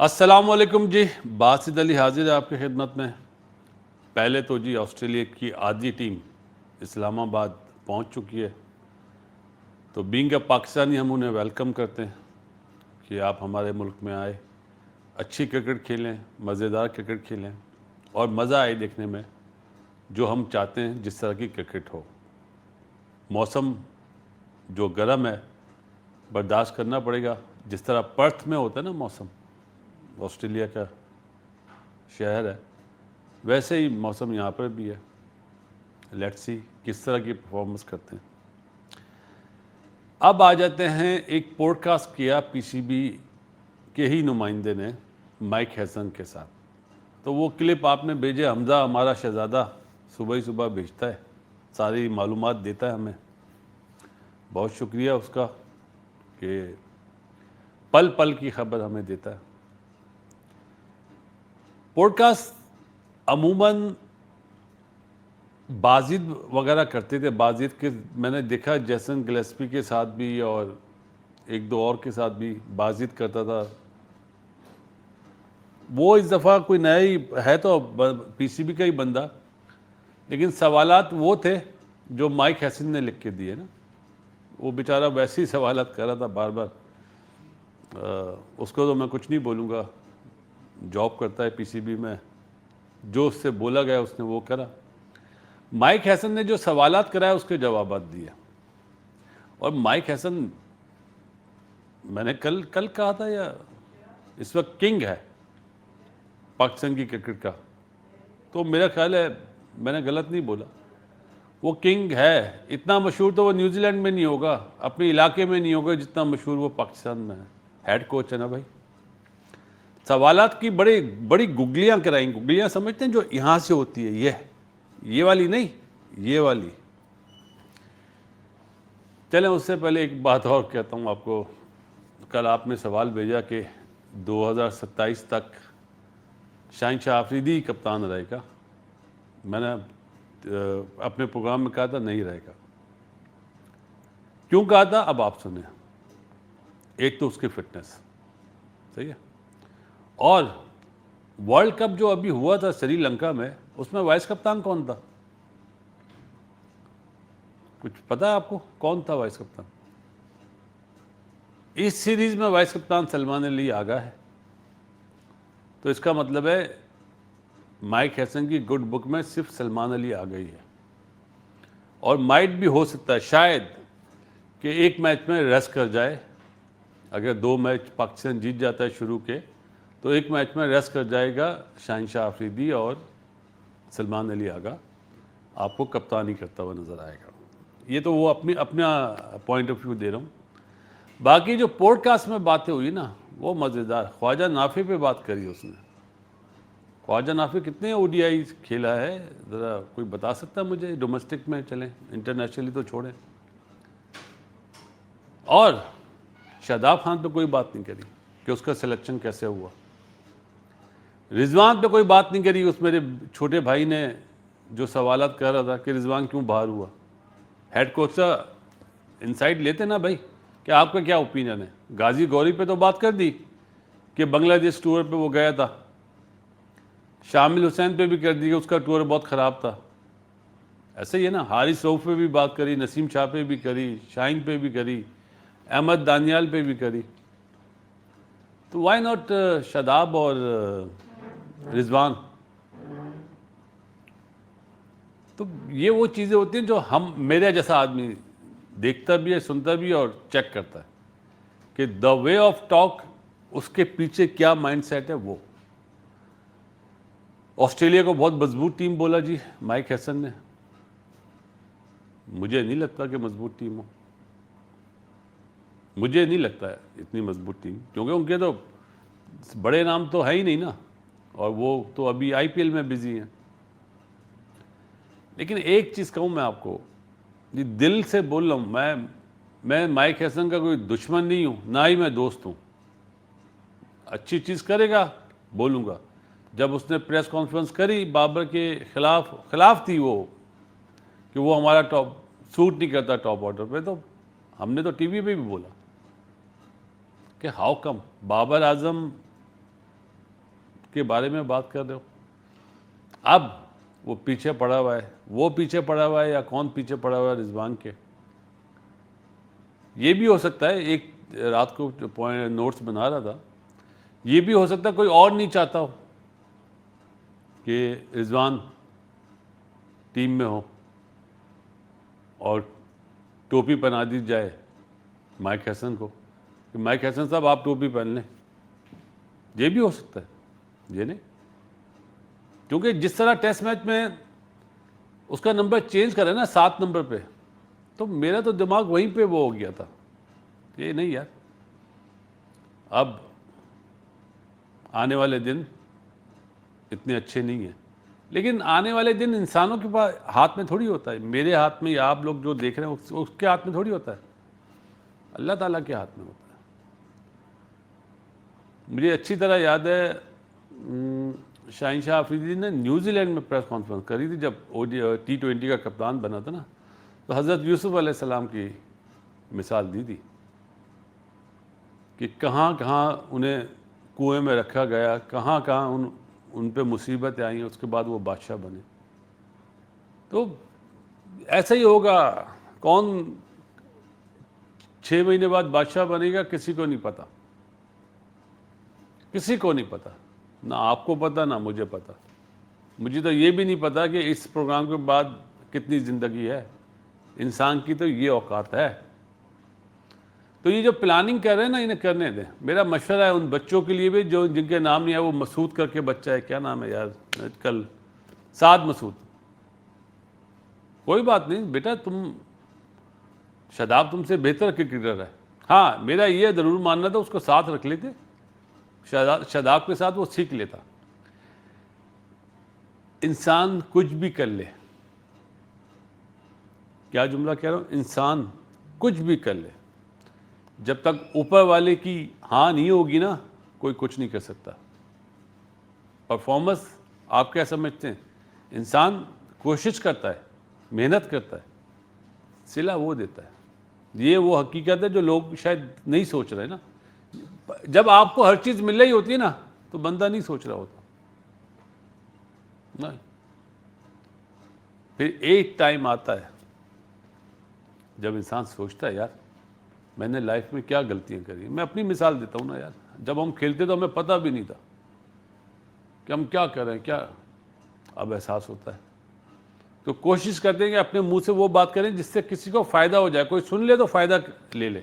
السلام علیکم جی. باسط علی حاضر ہے آپ کی خدمت میں. پہلے تو جی آسٹریلیا کی آدھی ٹیم اسلام آباد پہنچ چکی ہے. تو بینگ اے پاکستانی ہم انہیں ویلکم کرتے ہیں کہ آپ ہمارے ملک میں آئے, اچھی کرکٹ کھیلیں, مزیدار کرکٹ کھیلیں اور مزہ آئے دیکھنے میں, جو ہم چاہتے ہیں جس طرح کی کرکٹ ہو. موسم جو گرم ہے برداشت کرنا پڑے گا, جس طرح پرتھ میں ہوتا ہے نا موسم, آسٹریلیا کا شہر ہے, ویسے ہی موسم یہاں پر بھی ہے. لیٹس سی کس طرح کی پرفارمنس کرتے ہیں. اب آ جاتے ہیں, ایک پوڈ کاسٹ کیا پی سی بی کے ہی نمائندے نے مائک ہیسن کے ساتھ. تو وہ کلپ آپ نے بھیجے. حمزہ ہمارا شہزادہ صبح ہی صبح بھیجتا ہے, ساری معلومات دیتا ہے ہمیں. بہت شکریہ اس کا کہ پل پل کی خبر ہمیں دیتا ہے. پوڈ کاسٹ عموماً بازید وغیرہ کرتے تھے. بازید کے میں نے دیکھا جیسن گلیسپی کے ساتھ بھی اور ایک دو اور کے ساتھ بھی بازید کرتا تھا. وہ اس دفعہ کوئی نیا ہی ہے, تو پی سی بی کا ہی بندہ, لیکن سوالات وہ تھے جو مائک ہیسن نے لکھ کے دیے نا. وہ بیچارہ ویسے ہی سوالات کر رہا تھا بار بار. اس کو تو میں کچھ نہیں بولوں گا, جاب کرتا ہے پی سی بی میں, جو اس سے بولا گیا اس نے وہ کرا. مائک ہیسن نے جو سوالات کرائے اس کے جوابات دیے. اور مائک ہیسن میں نے کل کہا تھا یا اس وقت کنگ ہے پاکستان کی کرکٹ کا, تو میرا خیال ہے میں نے غلط نہیں بولا. وہ کنگ ہے. اتنا مشہور تو وہ نیوزی لینڈ میں نہیں ہوگا, اپنے علاقے میں نہیں ہوگا جتنا مشہور وہ پاکستان میں ہے. ہیڈ کوچ ہے نا بھائی. سوالات کی بڑی گگلیاں کرائیں. گگلیاں سمجھتے ہیں جو یہاں سے ہوتی ہے, یہ والی نہیں, یہ والی. چلیں اس سے پہلے ایک بات اور کہتا ہوں آپ کو. کل آپ نے سوال بھیجا کہ 2027 تک شاہین شاہ آفریدی کپتان رہے گا. میں نے اپنے پروگرام میں کہا تھا نہیں رہے گا. کیوں کہا تھا اب آپ سنیں. ایک تو اس کی فٹنس صحیح ہے, اور ورلڈ کپ جو ابھی ہوا تھا سری لنکا میں, اس میں وائس کپتان کون تھا؟ کچھ پتا ہے آپ کو کون تھا وائس کپتان؟ اس سیریز میں وائس کپتان سلمان علی آگا ہے. تو اس کا مطلب ہے مائک ہیسن کی گڈ بک میں صرف سلمان علی آ گئی ہے. اور مائٹ بھی ہو سکتا ہے شاید کہ ایک میچ میں ریسٹ کر جائے. اگر 2 میچ پاکستان جیت جاتا ہے شروع کے, تو ایک میچ میں ریسٹ کر جائے گا شاہین شاہ آفریدی اور سلمان علی آگا آپ کو کپتانی کرتا ہوا نظر آئے گا. یہ تو وہ اپنا پوائنٹ آف ویو دے رہا ہوں. باقی جو پوڈ کاسٹ میں باتیں ہوئی نا وہ مزیدار. خواجہ نافع پہ بات کری اس نے. خواجہ نافع کتنے او ڈی آئی کھیلا ہے ذرا کوئی بتا سکتا ہے مجھے؟ ڈومیسٹک میں چلیں, انٹرنیشنلی تو چھوڑیں. اور شاداب خان پہ کوئی بات نہیں کری کہ اس کا سلیکشن کیسے ہوا. رضوان پہ کوئی بات نہیں کری. اس میرے چھوٹے بھائی نے جو سوالات کر رہا تھا کہ رضوان کیوں باہر ہوا, ہیڈ کوچ کا انسائٹ لیتے نا بھائی کہ آپ کا کیا اوپینین ہے. غازی گوری پہ تو بات کر دی کہ بنگلہ دیش ٹور پہ وہ گیا تھا. شامل حسین پہ بھی کر دی کہ اس کا ٹور بہت خراب تھا. ایسے ہی ہے نا. حارث رؤف پہ بھی بات کری, نسیم شاہ پہ بھی کری, شاہین پہ بھی کری, احمد دانیال پہ بھی کری. تو وائی ناٹ شاداب اور رضوان. تو یہ وہ چیزیں ہوتی ہیں جو میرے جیسا آدمی دیکھتا بھی ہے, سنتا بھی ہے اور چیک کرتا ہے کہ دا وے آف ٹاک اس کے پیچھے کیا مائنڈ سیٹ ہے. وہ آسٹریلیا کو بہت مضبوط ٹیم بولا جی مائک ہیسن نے. مجھے نہیں لگتا کہ مضبوط ٹیم ہو. مجھے نہیں لگتا ہے اتنی مضبوط ٹیم, کیونکہ ان کے تو بڑے نام تو ہے ہی نہیں نا, اور وہ تو ابھی آئی پی ایل میں بزی ہیں. لیکن ایک چیز کہوں میں آپ کو, جی دل سے بول رہا ہوں, میں مائک ہیسن کا کوئی دشمن نہیں ہوں, نہ ہی میں دوست ہوں. اچھی چیز کرے گا بولوں گا. جب اس نے پریس کانفرنس کری بابر کے خلاف تھی وہ, کہ وہ ہمارا سوٹ نہیں کرتا ٹاپ آرڈر پہ, تو ہم نے تو ٹی وی پہ بھی بولا کہ ہاؤ کم. بابر اعظم کے بارے میں بات کر رہے ہو. اب وہ پیچھے پڑا ہوا ہے, وہ پیچھے پڑا ہوا ہے, یا کون پیچھے پڑا ہوا ہے رضوان کے. یہ بھی ہو سکتا ہے, ایک رات کو نوٹس بنا رہا تھا, یہ بھی ہو سکتا ہے کوئی اور نہیں چاہتا ہو کہ رضوان ٹیم میں ہو اور ٹوپی پہنا دی جائے مائک ہیسن کو کہ مائک ہیسن صاحب آپ ٹوپی پہن لیں. یہ بھی ہو سکتا ہے, یہ نہیں, کیونکہ جس طرح ٹیسٹ میچ میں اس کا نمبر چینج کرے نا 7 نمبر پہ, تو میرا تو دماغ وہیں پہ وہ ہو گیا تھا. یہ نہیں یار, اب آنے والے دن اتنے اچھے نہیں ہیں, لیکن آنے والے دن انسانوں کے پاس ہاتھ میں تھوڑی ہوتا ہے. میرے ہاتھ میں یا آپ لوگ جو دیکھ رہے ہیں اس کے ہاتھ میں تھوڑی ہوتا ہے, اللہ تعالیٰ کے ہاتھ میں ہوتا ہے. مجھے اچھی طرح یاد ہے شاہین شاہ آفریدی نے نیوزی لینڈ میں پریس کانفرنس کری تھی جب T20 کا کپتان بنا تھا نا, تو حضرت یوسف علیہ السلام کی مثال دی تھی کہ کہاں کہاں انہیں کنویں میں رکھا گیا, کہاں کہاں ان پہ مصیبتیں آئیں, اس کے بعد وہ بادشاہ بنے. تو ایسا ہی ہوگا, کون 6 مہینے بعد بادشاہ بنے گا کسی کو نہیں پتا, کسی کو نہیں پتا, نہ آپ کو پتا نہ مجھے پتا. مجھے تو یہ بھی نہیں پتا کہ اس پروگرام کے بعد کتنی زندگی ہے. انسان کی تو یہ اوقات ہے. تو یہ جو پلاننگ کر رہے ہیں نا, انہیں کرنے دیں. میرا مشورہ ہے ان بچوں کے لیے بھی جو جن کے نام نہیں ہے, وہ مسعود کر کے بچہ ہے, کیا نام ہے یار کل, سعد مسعود. کوئی بات نہیں بیٹا, شاداب تم سے بہتر کرکٹر ہے. ہاں میرا یہ ضرور ماننا تھا اس کو ساتھ رکھ لیتے, شاداب کے ساتھ وہ سیکھ لیتا. انسان کچھ بھی کر لے, کیا جملہ کہہ رہا ہوں, انسان کچھ بھی کر لے, جب تک اوپر والے کی ہاں نہیں ہوگی نا, کوئی کچھ نہیں کر سکتا. پرفارمنس آپ کیا سمجھتے ہیں؟ انسان کوشش کرتا ہے, محنت کرتا ہے, صلہ وہ دیتا ہے. یہ وہ حقیقت ہے جو لوگ شاید نہیں سوچ رہے نا. جب آپ کو ہر چیز مل رہی ہوتی ہے نا, تو بندہ نہیں سوچ رہا ہوتا. نہیں, پھر ایک ٹائم آتا ہے جب انسان سوچتا ہے یار میں نے لائف میں کیا غلطیاں کری. میں اپنی مثال دیتا ہوں نا یار, جب ہم کھیلتے تو ہمیں پتہ بھی نہیں تھا کہ ہم کیا کر رہے ہیں, کیا. اب احساس ہوتا ہے, تو کوشش کرتے ہیں کہ اپنے منہ سے وہ بات کریں جس سے کسی کو فائدہ ہو جائے. کوئی سن لے تو فائدہ لے لے,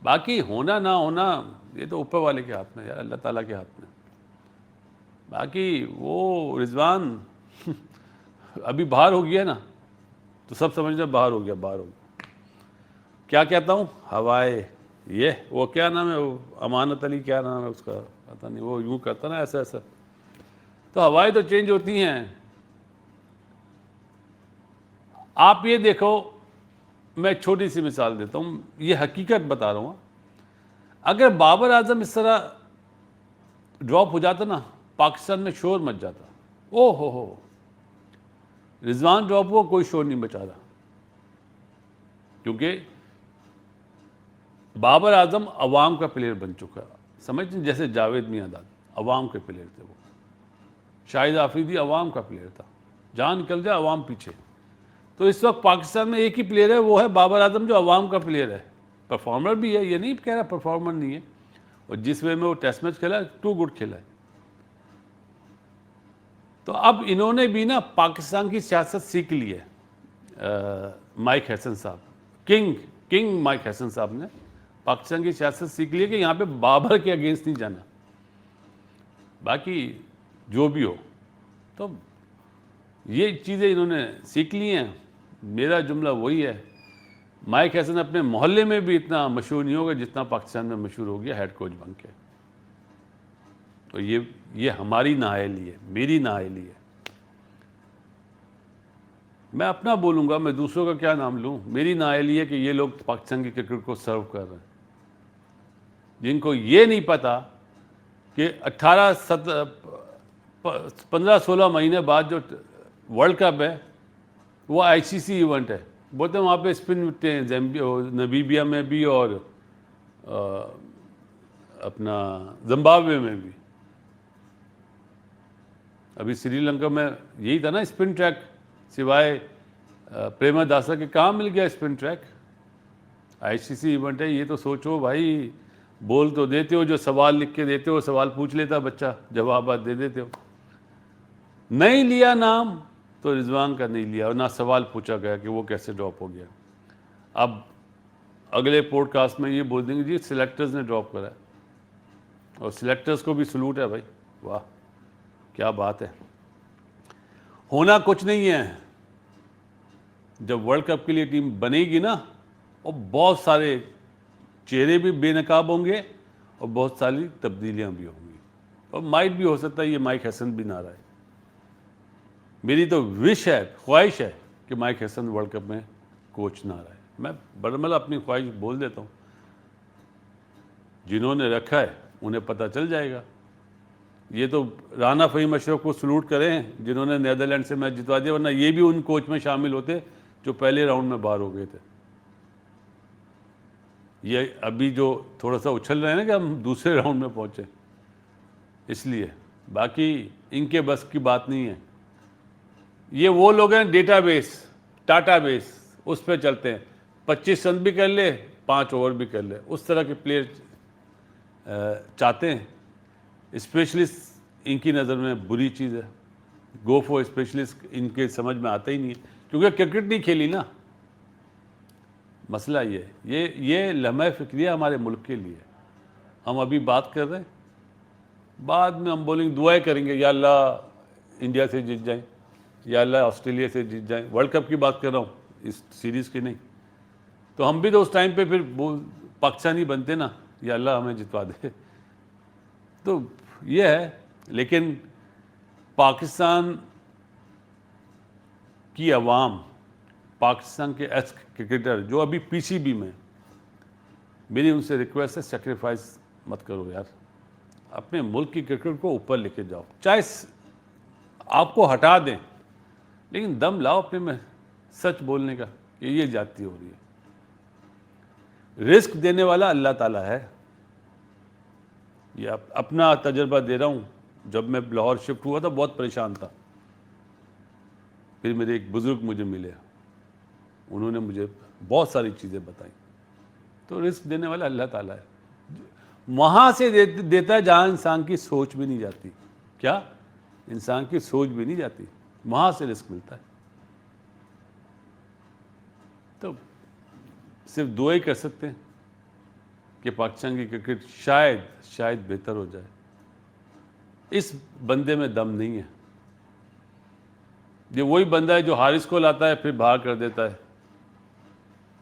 باقی ہونا نہ ہونا یہ تو اوپر والے کے ہاتھ میں ہے, اللہ تعالیٰ کے ہاتھ میں. باقی وہ رضوان ابھی باہر ہو گیا نا, تو سب سمجھنا باہر ہو گیا, باہر ہو گیا. کیا کہتا ہوں, ہوائے یہ وہ کیا نام ہے, وہ امانت علی کیا نام ہے اس کا, پتہ نہیں, وہ یوں کرتا نا ایسا ایسا. تو ہوائیں تو چینج ہوتی ہیں. آپ یہ دیکھو, میں ایک چھوٹی سی مثال دیتا ہوں, یہ حقیقت بتا رہا ہوں. اگر بابر اعظم اس طرح ڈراپ ہو جاتا نا, پاکستان میں شور مچ جاتا. او ہو, رضوان ڈراپ ہوا, کوئی شور نہیں بچا رہا, کیونکہ بابر اعظم عوام کا پلیئر بن چکا. سمجھتے ہیں, جیسے جاوید میاں داد عوام کے پلیئر تھے, وہ شاہد آفریدی عوام کا پلیئر تھا, جہاں نکل جائے عوام پیچھے. تو اس وقت پاکستان میں ایک ہی پلیئر ہے, وہ ہے بابر اعظم جو عوام کا پلیئر ہے. پرفارمر بھی ہے, یہ نہیں کہہ رہا پرفارمر نہیں ہے, اور جس وے میں وہ ٹیسٹ میچ کھیلا ہے, ٹو گڈ کھیلا ہے. تو اب انہوں نے بھی نا پاکستان کی سیاست سیکھ لی ہے. مائک ہیسن صاحب, کنگ مائک ہیسن صاحب نے پاکستان کی سیاست سیکھ لی ہے کہ یہاں پہ بابر کے اگینسٹ نہیں جانا. باقی جو بھی ہو, تو یہ چیزیں انہوں نے سیکھ لی ہیں. میرا جملہ وہی ہے, مائک ہیسن اپنے محلے میں بھی اتنا مشہور نہیں ہوگا جتنا پاکستان میں مشہور ہو گیا ہیڈ کوچ بن کے. تو یہ ہماری نااہلی ہے, میری نااہلی ہے. میں اپنا بولوں گا, میں دوسروں کا کیا نام لوں. میری نااہلی ہے کہ یہ لوگ پاکستان کی کرکٹ کو سرو کر رہے ہیں, جن کو یہ نہیں پتا کہ 15-16 مہینے بعد جو ورلڈ کپ ہے وہ ICC ایونٹ ہے. بولتے ہیں وہاں پہ اسپن مٹتے ہیں, نمیبیا میں بھی اور اپنا زمبابوے میں بھی. ابھی سری لنکا میں یہی تھا نا اسپن ٹریک، سوائے پریما داسا کے کہاں مل گیا اسپن ٹریک؟ آئی سی سی ایونٹ ہے، یہ تو سوچو بھائی، بول تو دیتے ہو، جو سوال لکھ کے دیتے ہو سوال پوچھ لیتا بچہ، جوابات دے دیتے ہو. نہیں لیا نام تو رضوان کا نہیں لیا، اور نہ سوال پوچھا گیا کہ وہ کیسے ڈراپ ہو گیا. اب اگلے پوڈ کاسٹ میں یہ بول دیں گے جی سلیکٹرز نے ڈراپ کرا ہے، اور سلیکٹرز کو بھی سلوٹ ہے بھائی، واہ کیا بات ہے. ہونا کچھ نہیں ہے، جب ورلڈ کپ کے لیے ٹیم بنے گی نا، اور بہت سارے چہرے بھی بے نقاب ہوں گے اور بہت ساری تبدیلیاں بھی ہوں گی، اور مائٹ بھی ہو سکتا ہے یہ مائک حسن بھی نہ رہے. میری تو وش ہے، خواہش ہے کہ مائک حسن ورلڈ کپ میں کوچ نہ رہے. میں برملا اپنی خواہش بول دیتا ہوں، جنہوں نے رکھا ہے انہیں پتہ چل جائے گا. یہ تو رانا فہیم اشرف کو سلوٹ کریں جنہوں نے نیدرلینڈ سے میچ جتوا دیا، ورنہ یہ بھی ان کوچ میں شامل ہوتے جو پہلے راؤنڈ میں باہر ہو گئے تھے. یہ ابھی جو تھوڑا سا اچھل رہے ہیں نا کہ ہم دوسرے راؤنڈ میں پہنچے، اس لیے باقی ان کے بس کی بات نہیں ہے. یہ وہ لوگ ہیں ڈیٹا بیس، ٹاٹا بیس، اس پہ چلتے ہیں، 25 رن بھی کر لے 5 اوور بھی کر لے، اس طرح کے پلیئر چاہتے ہیں. اسپیشلسٹ ان کی نظر میں بری چیز ہے. گو فور اسپیشلسٹ ان کے سمجھ میں آتا ہی نہیں ہے، کیونکہ کرکٹ نہیں کھیلی نا. مسئلہ یہ لمحہ فکریہ ہمارے ملک کے لیے. ہم ابھی بات کر رہے ہیں، بعد میں ہم بولیں گے دعائیں کریں گے یا اللہ انڈیا سے جیت جائیں، یا اللہ آسٹریلیا سے جیت جائیں. ورلڈ کپ کی بات کر رہا ہوں، اس سیریز کی نہیں. تو ہم بھی تو اس ٹائم پہ پھر پاکستانی بنتے نا، یا اللہ ہمیں جتوا دے. تو یہ ہے. لیکن پاکستان کی عوام، پاکستان کے ایکس کرکٹر جو ابھی پی سی بی میں، میری ان سے ریکویسٹ ہے سیکریفائز مت کرو یار، اپنے ملک کی کرکٹ کو اوپر لے کے جاؤ. چاہے آپ کو ہٹا دیں لیکن دم لاؤ اپنے میں سچ بولنے کا کہ یہ زیادتی ہو رہی ہے. رسک دینے والا اللہ تعالیٰ ہے. یہ اپنا تجربہ دے رہا ہوں. جب میں لاہور شفٹ ہوا تھا بہت پریشان تھا. پھر میرے ایک بزرگ مجھے ملے، انہوں نے مجھے بہت ساری چیزیں بتائیں. تو رسک دینے والا اللہ تعالیٰ ہے. وہاں سے دیتا ہے جہاں انسان کی سوچ بھی نہیں جاتی. کیا؟ انسان کی سوچ بھی نہیں جاتی، وہاں سے رسک ملتا ہے. تو صرف دعائیں کر سکتے ہیں کہ پاکستان کی کرکٹ شاید بہتر ہو جائے. اس بندے میں دم نہیں ہے. یہ وہی بندہ ہے جو حارث کو لاتا ہے پھر باہر کر دیتا ہے،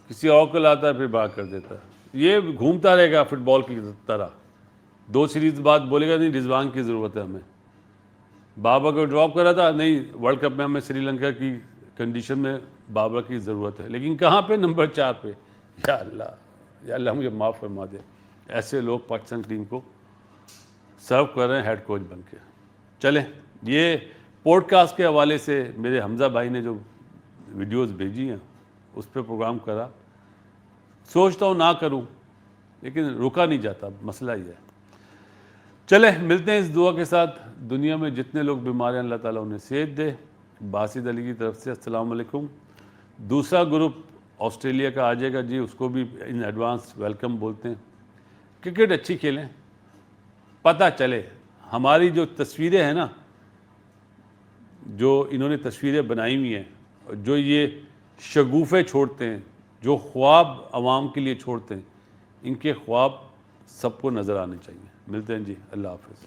کسی اور کو لاتا ہے پھر باہر کر دیتا ہے. یہ گھومتا رہے گا فٹ بال کی طرح. 2 سیریز بعد بولے گا نہیں رضوان کی ضرورت ہے ہمیں. بابر کو ڈراپ کرا تھا، نہیں ورلڈ کپ میں ہمیں سری لنکا کی کنڈیشن میں بابر کی ضرورت ہے. لیکن کہاں پہ؟ نمبر 4 پہ. یا اللہ مجھے معاف فرما دے. ایسے لوگ پاکستان ٹیم کو سرو کر رہے ہیں ہیڈ کوچ بن کے. چلیں، یہ پوڈ کاسٹ کے حوالے سے میرے حمزہ بھائی نے جو ویڈیوز بھیجی ہیں اس پہ پروگرام کرا. سوچتا ہوں نہ کروں لیکن رکا نہیں جاتا، مسئلہ ہی ہے. چلیں ملتے ہیں اس دعا کے ساتھ. دنیا میں جتنے لوگ بیمار ہیں اللہ تعالیٰ انہیں صحت دے. باسط علی کی طرف سے السلام علیکم. دوسرا گروپ آسٹریلیا کا آ جائے گا جی، اس کو بھی ان ایڈوانس ویلکم بولتے ہیں. کرکٹ اچھی کھیلیں، پتہ چلے. ہماری جو تصویریں ہیں نا، جو انہوں نے تصویریں بنائی ہوئی ہیں، جو یہ شگوفے چھوڑتے ہیں، جو خواب عوام کے لیے چھوڑتے ہیں، ان کے خواب سب کو نظر آنے چاہیے. ملتے ہیں جی، اللہ حافظ.